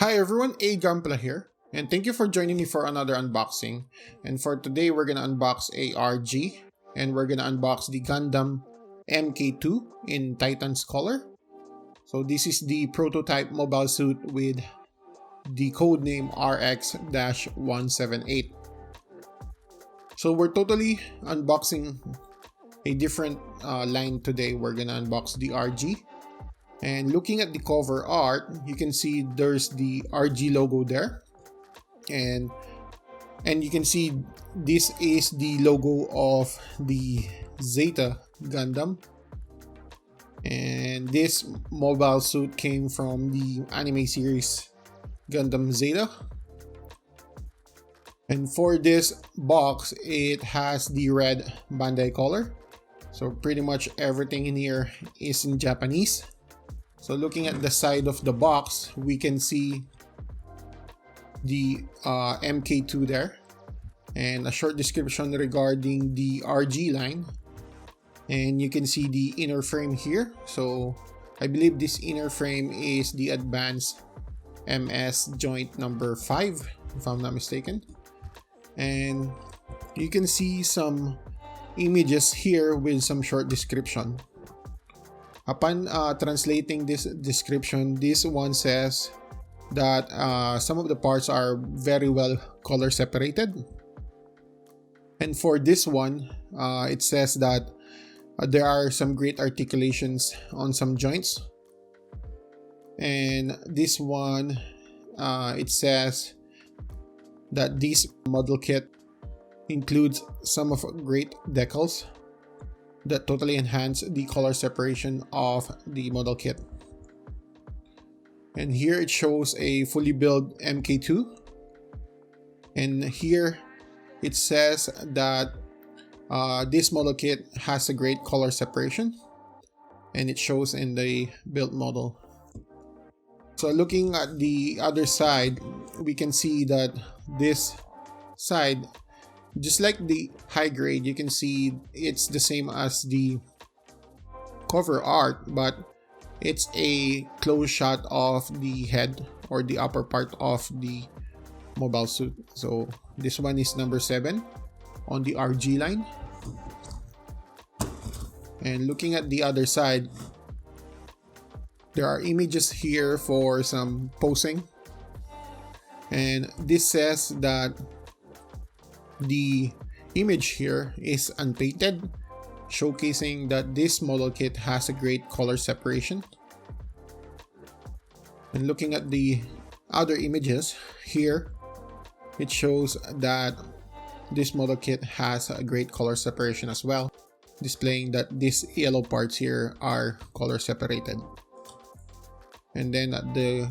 Hi everyone, Gunpla here, and thank you for joining me for another unboxing. And for today, we're gonna unbox a RG, and we're gonna unbox the Gundam Mk-II in Titans color. So this is the prototype mobile suit with the code name RX-178. So we're totally unboxing a different line today. We're gonna unbox the RG. And looking at the cover art, you can see there's the RG logo there. And you can see this is the logo of the Zeta Gundam. And this mobile suit came from the anime series Gundam Zeta. And for this box, it has the red Bandai color. So pretty much everything in here is in Japanese. So looking at the side of the box, we can see the Mk-II there and a short description regarding the RG line. And you can see the inner frame here. So I believe this inner frame is the advanced MS joint number 5, if I'm not mistaken. And you can see some images here with some short description. Upon translating this description, this one says that some of the parts are very well color separated. And for this one, it says that there are some great articulations on some joints. And this one, it says that this model kit includes some of great decals that totally enhance the color separation of the model kit. And here it shows a fully built Mk-II. And here it says that this model kit has a great color separation, and it shows in the build model. So looking at the other side, we can see that this side, just like the high grade, you can see it's the same as the cover art, but it's a close shot of the head or the upper part of the mobile suit. So this one is number 7 on the RG line. And looking at the other side, there are images here for some posing. And this says that the image here is unpainted, showcasing that this model kit has a great color separation. And looking at the other images here, it shows that this model kit has a great color separation as well, displaying that these yellow parts here are color separated. And then at the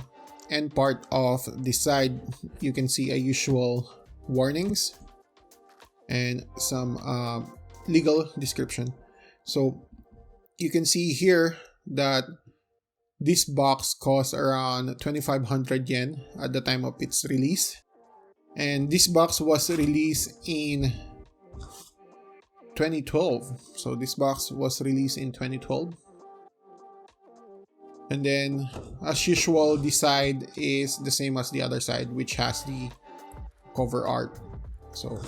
end part of the side, you can see a usual warnings and some legal description. So you can see here that this box costs around 2,500 yen at the time of its release. And this box was released in 2012. So this box was released in 2012. And then, as usual, the side is the same as the other side, which has the cover art. So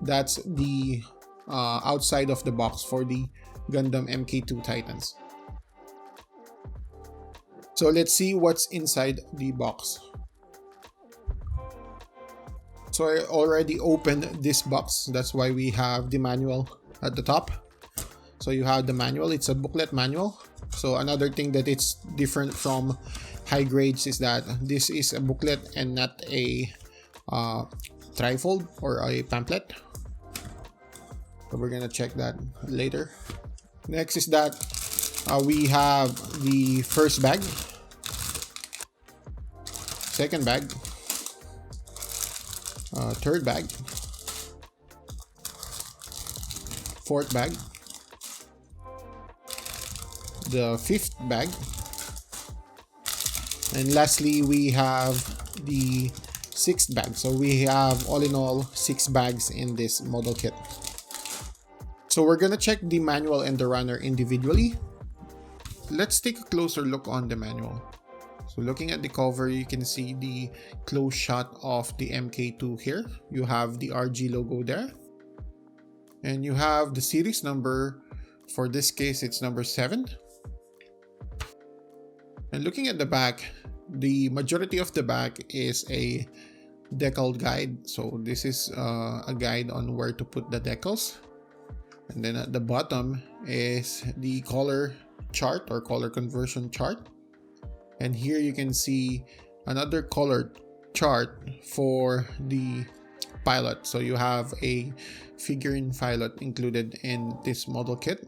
that's the outside of the box for the Gundam Mk-II Titans. So let's see what's inside the box. So I already opened this box. That's why we have the manual at the top. So you have the manual. It's a booklet manual. So another thing that it's different from high grades is that this is a booklet and not a trifold or a pamphlet. So we're gonna check that later. Next is that we have the first bag, second bag, third bag, fourth bag, the fifth bag, and lastly we have the sixth bag. So we have all in all 6 bags in this model kit. So we're gonna check the manual and the runner individually. Let's take a closer look on the manual. So looking at the cover, you can see the close shot of the Mk-II here. You have the RG logo there. And you have the series number. For this case, it's number 7. And looking at the back, the majority of the back is a decal guide. So this is a guide on where to put the decals. And then at the bottom is the color chart or color conversion chart. And here you can see another color chart for the pilot. So you have a figurine pilot included in this model kit.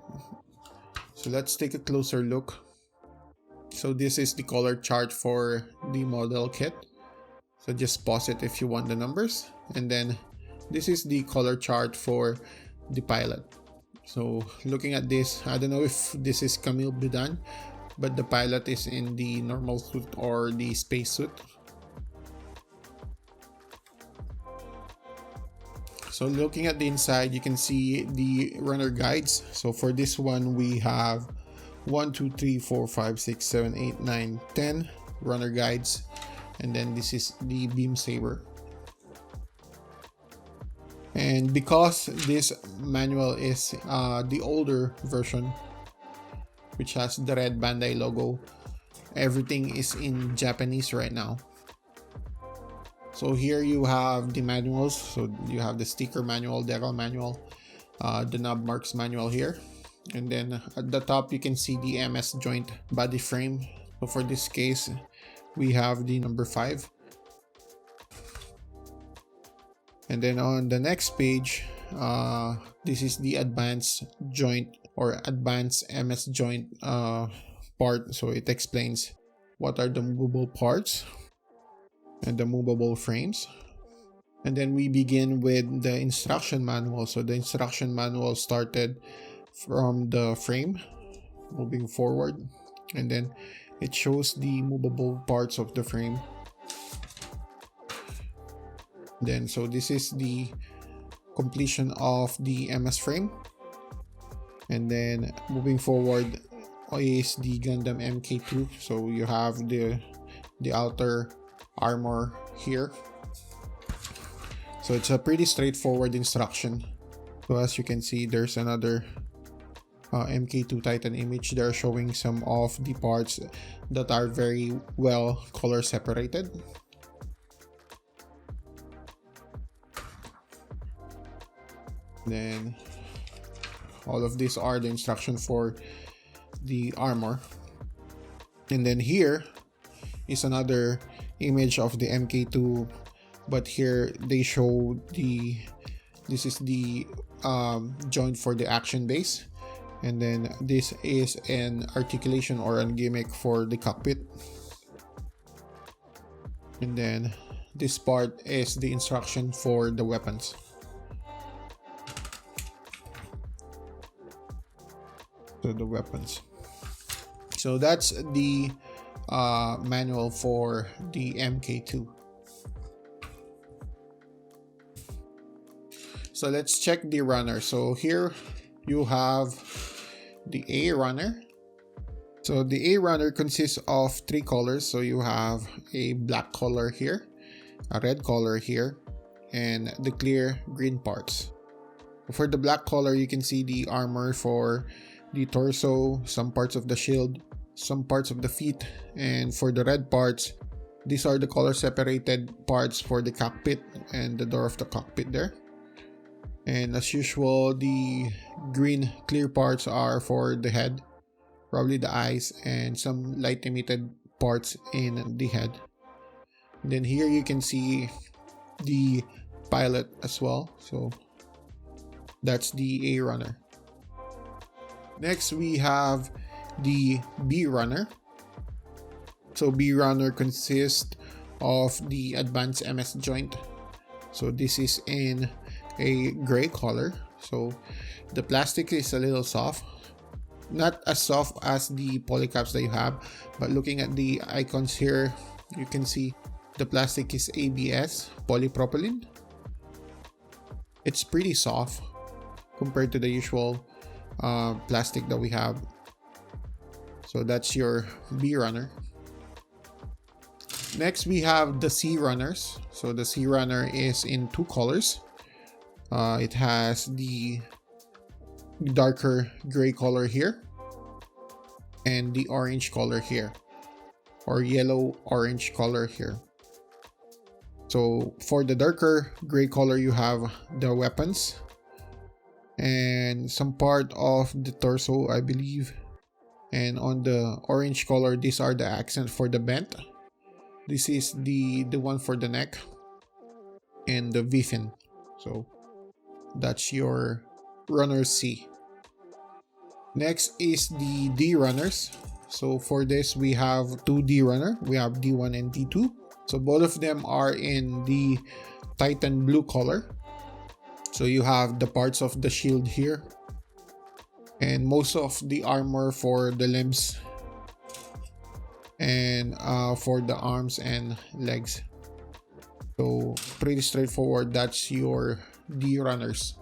So let's take a closer look. So this is the color chart for the model kit. So just pause it if you want the numbers. And then this is the color chart for the pilot. So looking at this, I don't know if this is Camille Bidan, but the pilot is in the normal suit or the space suit. So looking at the inside, you can see the runner guides. So for this one, we have 1, 2, 3, 4, 5, 6, 7, 8, 9, 10 runner guides. And then this is the beam saber. And because this manual is the older version, which has the red Bandai logo, everything is in Japanese right now. So here you have the manuals. So you have the sticker manual, decal manual, the knob marks manual here. And then at the top, you can see the MS joint body frame. So for this case, we have the number 5. And then on the next page, this is the advanced joint or advanced MS joint part. So it explains what are the movable parts and the movable frames. And then we begin with the instruction manual. So the instruction manual started from the frame moving forward, and then it shows the movable parts of the frame. Then so this is the completion of the MS frame. And then moving forward is the Gundam Mk-II. So you have the outer armor here. So it's a pretty straightforward instruction. So as you can see, there's another Mk-II Titan image there showing some of the parts that are very well color separated. Then all of these are the instructions for the armor. And then here is another image of the Mk-II, but here they show this is the joint for the action base. And then this is an articulation or a gimmick for the cockpit. And then this part is the instruction for the weapons. So the weapons. So that's the manual for the Mk-II. So let's check the runner. So here you have the A runner. So the A runner consists of 3 colors. So you have a black color here, a red color here, and the clear green parts. For the black color, you can see the armor for the torso, some parts of the shield, some parts of the feet, and for the red parts, these are the color separated parts for the cockpit and the door of the cockpit there. And as usual, the green clear parts are for the head, probably the eyes, and some light emitted parts in the head. And then here you can see the pilot as well. So that's the A runner. Next we have the B runner. So B runner consists of the advanced MS joint. So this is in a gray color. So the plastic is a little soft, not as soft as the polycaps that you have, but looking at the icons here, you can see the plastic is ABS polypropylene. It's pretty soft compared to the usual plastic that we have. So that's your B runner. Next, we have the Sea Runners. So the Sea Runner is in two colors. It has the darker gray color here and the orange color here, or yellow orange color here. So for the darker gray color, you have the weapons and some part of the torso, I believe. And on the orange color, these are the accent for the bent. This is the one for the neck and the V-fin. So that's your runner C. Next is the D runners. So for this, we have two D runner. We have D1 and D2. So both of them are in the Titan blue color. So you have the parts of the shield here and most of the armor for the limbs and for the arms and legs. So pretty straightforward. That's your D runners.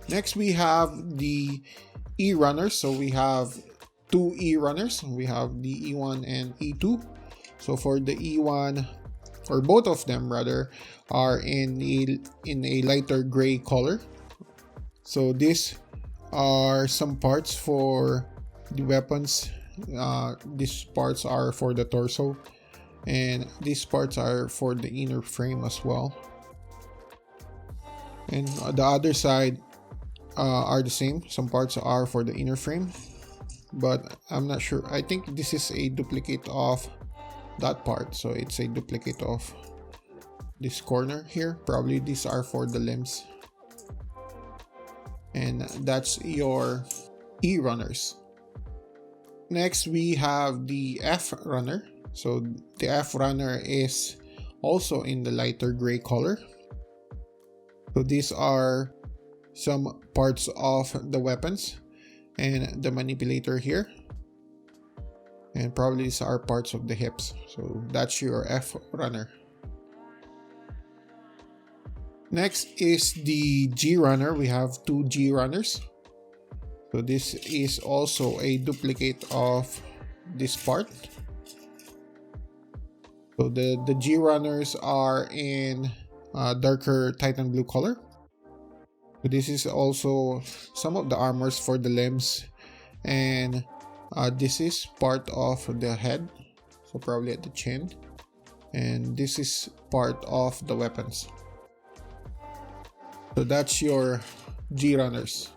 Next, we have the E runners. So we have two E runners. We have the E1 and E2. So for the E1, or both of them rather, are in a lighter gray color. So these are some parts for the weapons. These parts are for the torso, and these parts are for the inner frame as well. And the other side are the same. Some parts are for the inner frame, but I'm not sure. I think this is a duplicate of that part, so it's a duplicate of this corner here. Probably these are for the limbs. And that's your E runners. Next, we have the F runner. So the F runner is also in the lighter gray color. So these are some parts of the weapons and the manipulator here. And probably these are parts of the hips. So that's your F runner. Next is the G runner. We have two G runners. So this is also a duplicate of this part. So the G runners are in darker Titan blue color. So this is also some of the armors for the limbs, and this is part of the head, so probably at the chin, and this is part of the weapons. So that's your G runners.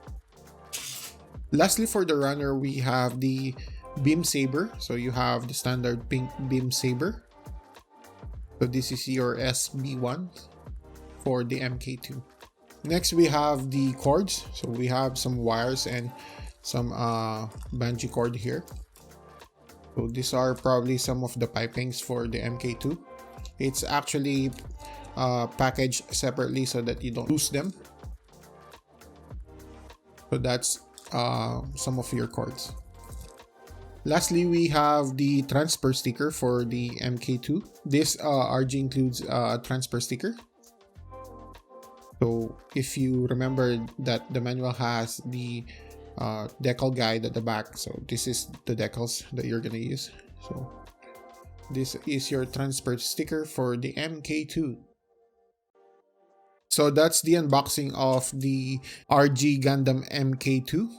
Lastly, for the runner, we have the beam saber. So you have the standard pink beam saber. So this is your SB1 for the Mk-II. Next, we have the cords. So we have some wires and some bungee cord here. So these are probably some of the pipings for the Mk-II. It's actually packaged separately so that you don't lose them. So that's some of your cords. Lastly, we have the transfer sticker for the Mk-II. This RG includes a transfer sticker. So if you remember that the manual has the decal guide at the back, so this is the decals that you're gonna use. So this is your transfer sticker for the Mk-II. So that's the unboxing of the RG Gundam Mk-II.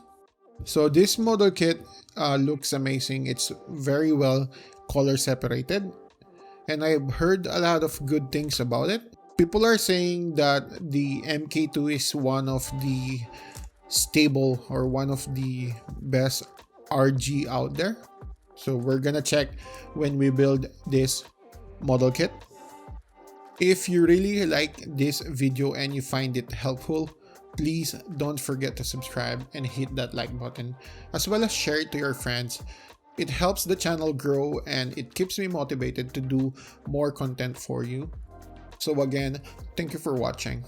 So this model kit looks amazing. It's very well color separated, and I've heard a lot of good things about it. People are saying that the Mk-II is one of the stable or one of the best RG out there. So we're gonna check when we build this model kit. If you really like this video and you find it helpful, please don't forget to subscribe and hit that like button, as well as share it to your friends. It helps the channel grow and it keeps me motivated to do more content for you. So again, thank you for watching.